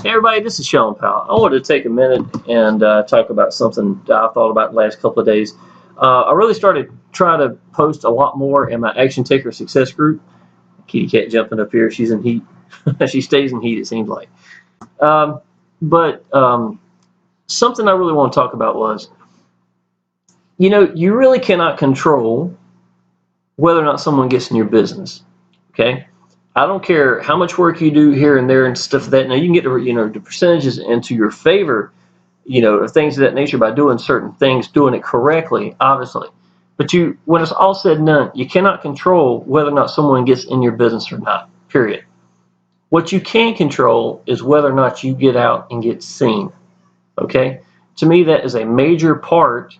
Hey everybody, this is Shawn Powell. I wanted to take a minute and talk about something that I've thought about the last couple of days. I really started trying to post a lot more in my Action Taker Success group. Kitty cat jumping up here, she's in heat. She stays in heat, it seems like. But something I really want to talk about was, you really cannot control whether or not someone gets in your business, okay? I don't care how much work you do here and there and stuff like that. Now you can get the percentages into your favor, things of that nature by doing certain things, doing it correctly, obviously. But when it's all said and done, you cannot control whether or not someone gets in your business or not, period. What you can control is whether or not you get out and get seen, okay? To me, that is a major part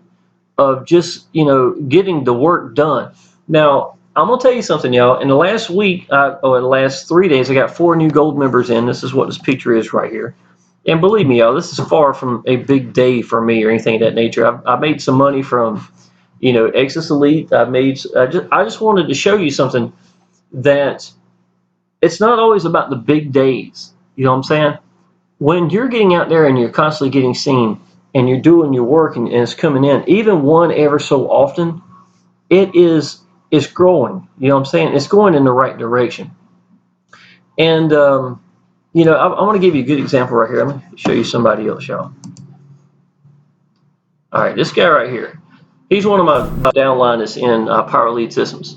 of just, getting the work done. Now, I'm going to tell you something, y'all. In the last week, in the last 3 days, I got 4 new gold members in. This is what this picture is right here. And believe me, y'all, this is far from a big day for me or anything of that nature. I made some money from, Exodus Elite. I just wanted to show you something that it's not always about the big days. You know what I'm saying? When you're getting out there and you're constantly getting seen and you're doing your work and it's coming in, even one ever so often, it's growing. You know what I'm saying? It's going in the right direction. And, I want to give you a good example right here. I'm going to show you somebody else, y'all. All right, this guy right here. He's one of my downliners in Power Lead Systems.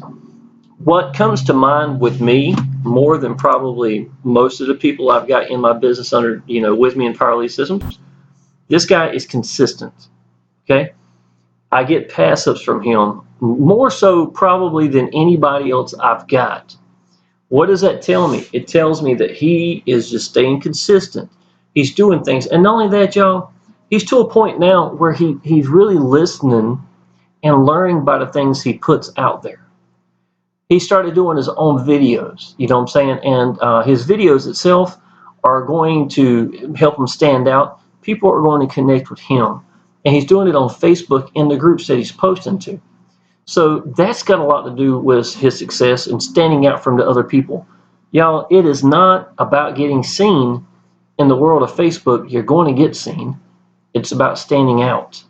What comes to mind with me more than probably most of the people I've got in my business under, with me in Power Lead Systems, this guy is consistent, okay? I get pass-ups from him more so probably than anybody else I've got. What does that tell me? It tells me that he is just staying consistent. He's doing things. And not only that, y'all, he's to a point now where he's really listening and learning by the things he puts out there. He started doing his own videos, you know what I'm saying? And his videos itself are going to help him stand out. People are going to connect with him. And he's doing it on Facebook in the groups that he's posting to. So that's got a lot to do with his success and standing out from the other people. Y'all, it is not about getting seen in the world of Facebook. You're going to get seen. It's about standing out.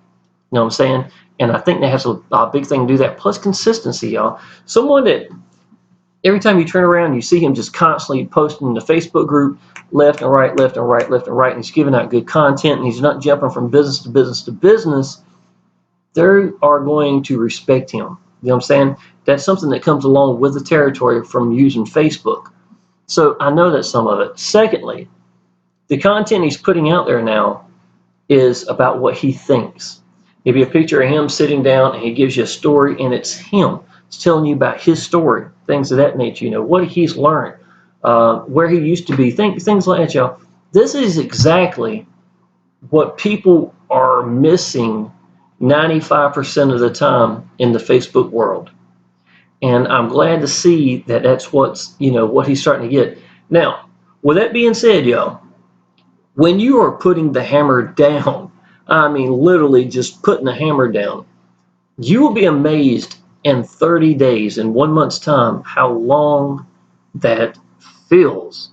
You know what I'm saying? And I think that has a big thing to do that. Plus consistency, y'all. Someone that every time you turn around, you see him just constantly posting in the Facebook group, left and right, left and right, left and right, and he's giving out good content, and he's not jumping from business to business to business, they are going to respect him. You know what I'm saying? That's something that comes along with the territory from using Facebook. So I know that's some of it. Secondly, the content he's putting out there now is about what he thinks. Maybe a picture of him sitting down and he gives you a story and it's him. It's telling you about his story, things of that nature, what he's learned, where he used to be, things like that, y'all. This is exactly what people are missing 95% of the time in the Facebook world. And I'm glad to see that that's what he's starting to get. Now, with that being said, y'all, when you are putting the hammer down, I mean literally just putting the hammer down, you will be amazed in 30 days, in 1 month's time, how long that feels.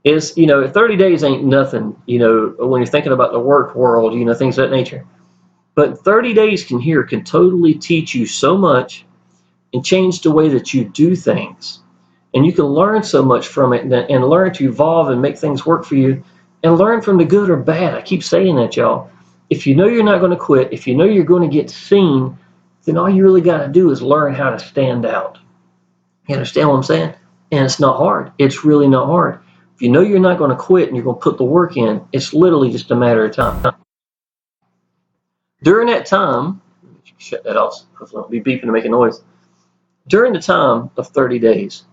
It's, 30 days ain't nothing, when you're thinking about the work world, things of that nature. But 30 days can totally teach you so much and change the way that you do things. And you can learn so much from it and learn to evolve and make things work for you and learn from the good or bad. I keep saying that, y'all. If you know you're not going to quit, if you know you're going to get seen, then all you really got to do is learn how to stand out. You understand what I'm saying? And it's not hard. It's really not hard. If you know you're not going to quit and you're going to put the work in, it's literally just a matter of time. During that time, shut that off, hopefully I'll be beeping and making noise. During the time of 30 days,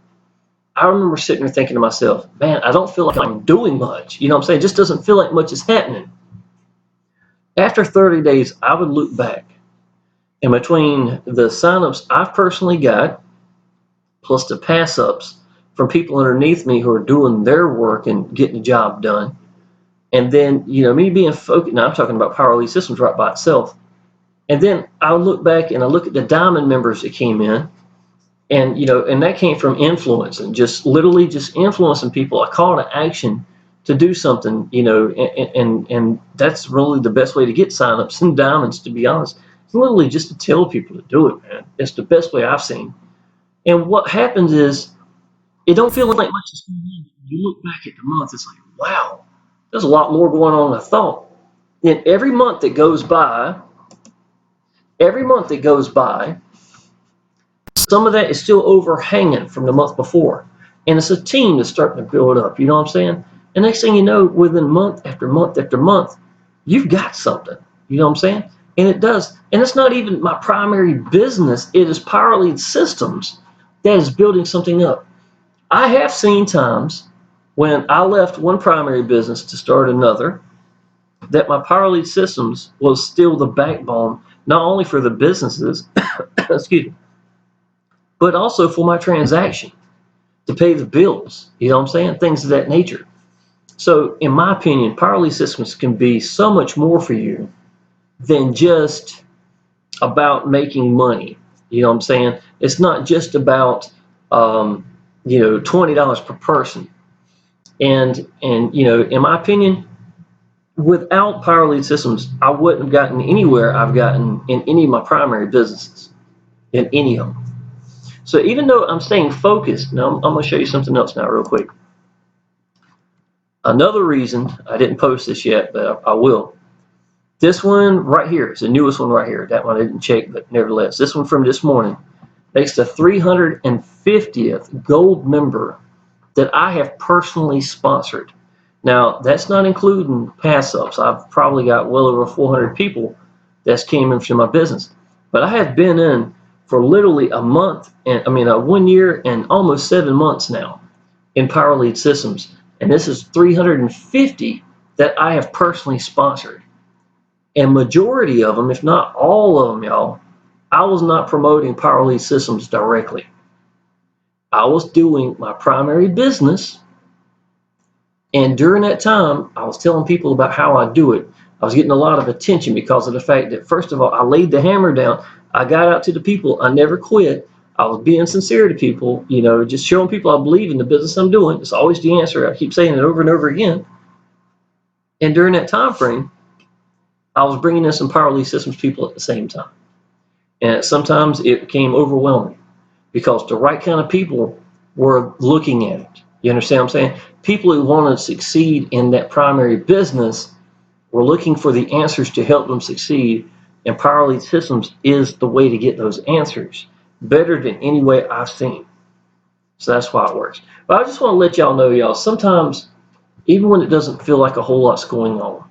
I remember sitting there thinking to myself, man, I don't feel like I'm doing much. You know what I'm saying? It just doesn't feel like much is happening. After 30 days, I would look back, and between the signups I've personally got, plus the pass-ups from people underneath me who are doing their work and getting the job done, and then, me being focused, now I'm talking about Power Lead Systems right by itself. And then I'll look back and I look at the diamond members that came in, and, and that came from influence and just literally just influencing people, a call to action to do something, and that's really the best way to get signups and diamonds, to be honest. It's literally just to tell people to do it, man. It's the best way I've seen. And what happens is it don't feel like much is going on. You look back at the month, it's like, wow, there's a lot more going on than I thought. And every month that goes by, some of that is still overhanging from the month before. And it's a team that's starting to build up, you know what I'm saying? And next thing you know, within month after month after month, you've got something, you know what I'm saying? And it does. And it's not even my primary business. It is Power Lead Systems that is building something up. I have seen times when I left one primary business to start another that my Power Lead Systems was still the backbone, not only for the businesses, excuse me, but also for my transaction to pay the bills, you know what I'm saying? Things of that nature. So in my opinion, Power Lead Systems can be so much more for you than just about making money. You know what I'm saying? It's not just about $20 per person. And in my opinion, without Power Lead Systems, I wouldn't have gotten anywhere I've gotten in any of my primary businesses, in any of them. So even though I'm staying focused, now I'm going to show you something else now real quick. Another reason, I didn't post this yet, but I will. This one right here is the newest one right here. That one I didn't check, but nevertheless, this one from this morning makes the 350th gold member that I have personally sponsored. Now, that's not including pass-ups. I've probably got well over 400 people that's came into my business. But I have been in for literally a 1 year and almost 7 months now in Power Lead Systems. And this is 350 that I have personally sponsored. And majority of them, if not all of them, y'all, I was not promoting Power Lead Systems directly. I was doing my primary business, and during that time, I was telling people about how I do it. I was getting a lot of attention because of the fact that, first of all, I laid the hammer down. I got out to the people. I never quit. I was being sincere to people, just showing people I believe in the business I'm doing. It's always the answer. I keep saying it over and over again. And during that time frame, I was bringing in some Power Lead Systems people at the same time. And sometimes it became overwhelming because the right kind of people were looking at it. You understand what I'm saying? People who want to succeed in that primary business were looking for the answers to help them succeed. And Power Lead Systems is the way to get those answers, better than any way I've seen. So that's why it works. But I just want to let y'all know, y'all, sometimes, even when it doesn't feel like a whole lot's going on,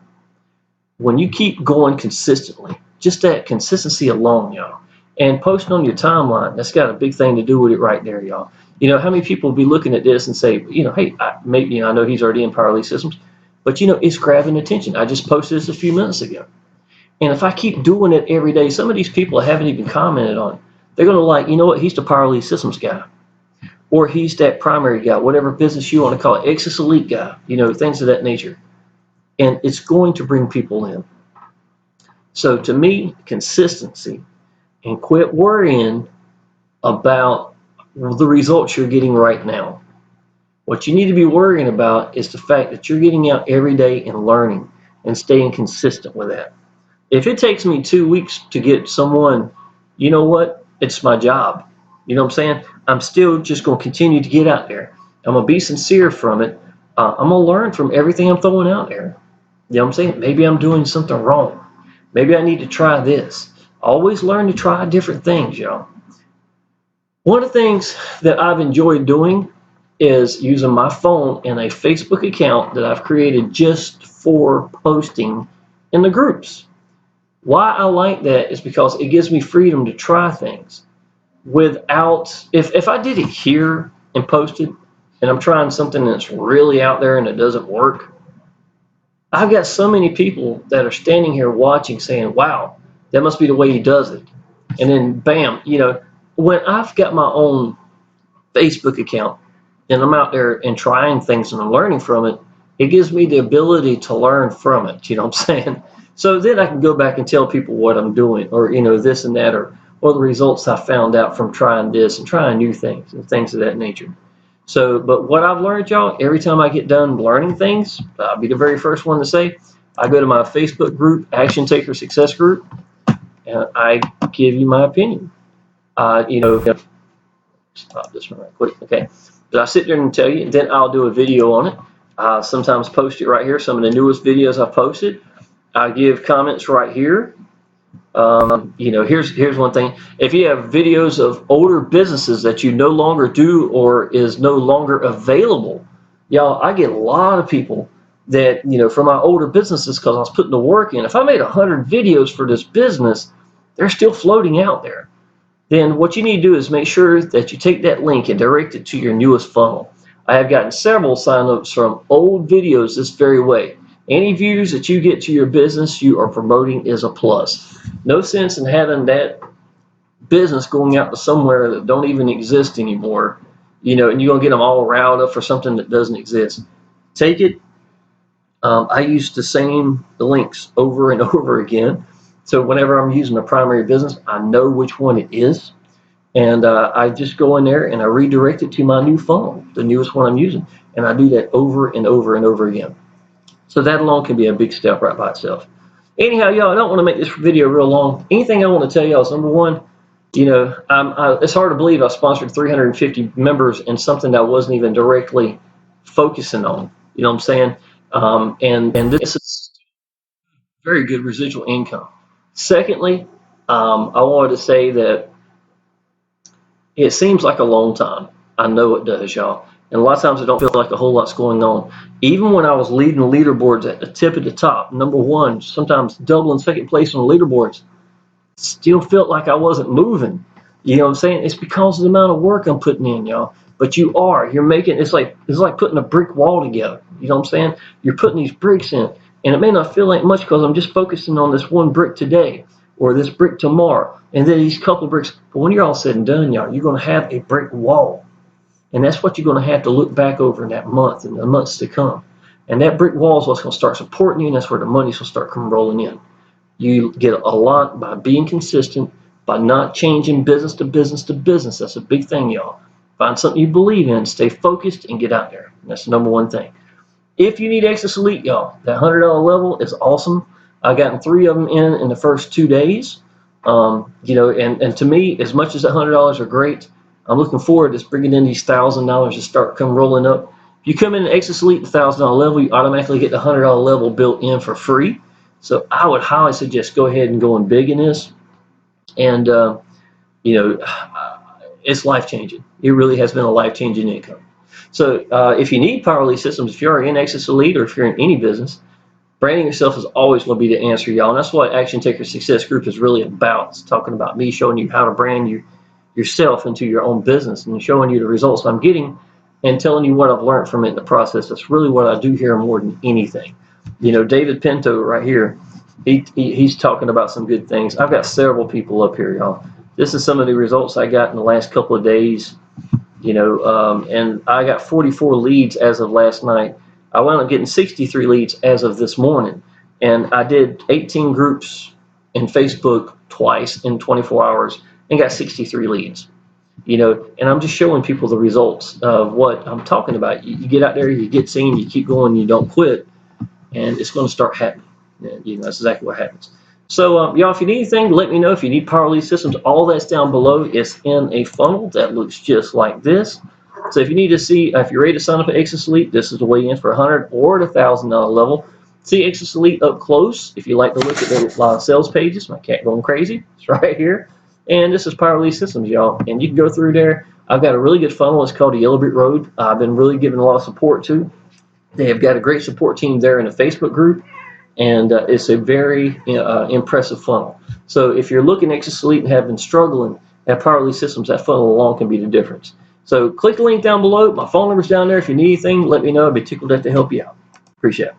when you keep going consistently, just that consistency alone, y'all, and posting on your timeline, that's got a big thing to do with it right there, y'all. How many people will be looking at this and say, hey, maybe I know he's already in Power Lead Systems, but it's grabbing attention. I just posted this a few minutes ago. And if I keep doing it every day, some of these people I haven't even commented on, they're going to like, you know what, he's the Power Lead Systems guy. Or he's that primary guy, whatever business you want to call it, Access Elite guy, things of that nature. And it's going to bring people in. So to me, consistency, and quit worrying about the results you're getting right now. What you need to be worrying about is the fact that you're getting out every day and learning and staying consistent with that. If it takes me 2 weeks to get someone, you know what? It's my job. You know what I'm saying? I'm still just going to continue to get out there. I'm going to be sincere from it. I'm going to learn from everything I'm throwing out there. You know what I'm saying? Maybe I'm doing something wrong. Maybe I need to try this. Always learn to try different things, y'all. One of the things that I've enjoyed doing is using my phone and a Facebook account that I've created just for posting in the groups. Why I like that is because it gives me freedom to try things without, if I did it here and posted and I'm trying something that's really out there and it doesn't work, I've got so many people that are standing here watching saying, wow, that must be the way he does it. And then bam, when I've got my own Facebook account and I'm out there and trying things and I'm learning from it, it gives me the ability to learn from it. You know what I'm saying? So then I can go back and tell people what I'm doing, or this and that, or the results I found out from trying this and trying new things and things of that nature. So, but what I've learned, y'all, every time I get done learning things, I'll be the very first one to say, I go to my Facebook group, Action Taker Success Group, and I give you my opinion. Stop this one right quick, okay? But I sit there and tell you, and then I'll do a video on it. Sometimes post it right here, some of the newest videos I've posted. I give comments right here. Here's one thing. If you have videos of older businesses that you no longer do or is no longer available, y'all, I get a lot of people that, from my older businesses, because I was putting the work in. If I made 100 videos for this business, they're still floating out there. Then what you need to do is make sure that you take that link and direct it to your newest funnel. I have gotten several signups from old videos this very way. Any views that you get to your business you are promoting is a plus. No sense in having that business going out to somewhere that don't even exist anymore, and you're going to get them all riled up for something that doesn't exist. Take it. I use the links over and over again. So whenever I'm using a primary business, I know which one it is. And I just go in there and I redirect it to my new funnel, the newest one I'm using. And I do that over and over and over again. So that alone can be a big step right by itself. Anyhow, y'all, I don't want to make this video real long. Anything I want to tell y'all is, number one, it's hard to believe I sponsored 350 members in something that I wasn't even directly focusing on. You know what I'm saying? And this is very good residual income. Secondly, I wanted to say that it seems like a long time. I know it does, y'all. And a lot of times I don't feel like a whole lot's going on. Even when I was leading leaderboards at the tip of the top, number one, sometimes double and second place on the leaderboards, still felt like I wasn't moving. You know what I'm saying? It's because of the amount of work I'm putting in, y'all. But you're making, it's like putting a brick wall together. You know what I'm saying? You're putting these bricks in, and it may not feel like much because I'm just focusing on this one brick today or this brick tomorrow, and then these couple of bricks. But when you're all said and done, y'all, you're going to have a brick wall. And that's what you're going to have to look back over in that month and the months to come. And that brick wall is what's going to start supporting you, and that's where the money's going to start coming rolling in. You get a lot by being consistent, by not changing business to business to business. That's a big thing, y'all. Find something you believe in, stay focused, and get out there. And that's the number one thing. If you need Access Elite, y'all, that $100 level is awesome. I've gotten 3 of them in the first 2 days. And to me, as much as that $100 are great, I'm looking forward to bringing in these $1,000 to start come rolling up. If you come in the Access Elite $1,000 level, you automatically get the $100 level built in for free. So I would highly suggest go ahead and going big in this. And it's life-changing. It really has been a life-changing income. So if you need Power Elite systems, if you're in Access Elite or if you're in any business, branding yourself is always going to be the answer, y'all. And that's what Action Taker Success Group is really about. It's talking about me showing you how to brand yourself into your own business and showing you the results I'm getting and telling you what I've learned from it in the process. That's really what I do here more than anything. David Pinto right here, he's talking about some good things. I've got several people up here, y'all. This is some of the results I got in the last couple of days, and I got 44 leads as of last night. I wound up getting 63 leads as of this morning, and I did 18 groups in Facebook twice in 24 hours and got 63 leads. And I'm just showing people the results of what I'm talking about. You get out there, you get seen, you keep going, you don't quit, and it's going to start happening. That's exactly what happens. So, y'all, if you need anything, let me know. If you need Power Elite systems, all that's down below is in a funnel that looks just like this. So if you need to see, if you're ready to sign up at Access Elite, this is the way in for $100 or the $1,000 level. See Access Elite up close if you like to look at the sales pages. My cat going crazy. It's right here. And this is Power Elite Systems, y'all. And you can go through there. I've got a really good funnel. It's called the Yellow Brick Road. I've been really giving a lot of support to. They have got a great support team there in the Facebook group. And it's a very impressive funnel. So if you're looking at Access Elite and have been struggling at Power Elite Systems, that funnel alone can be the difference. So click the link down below. My phone number's down there. If you need anything, let me know. I'd be tickled to help you out. Appreciate it.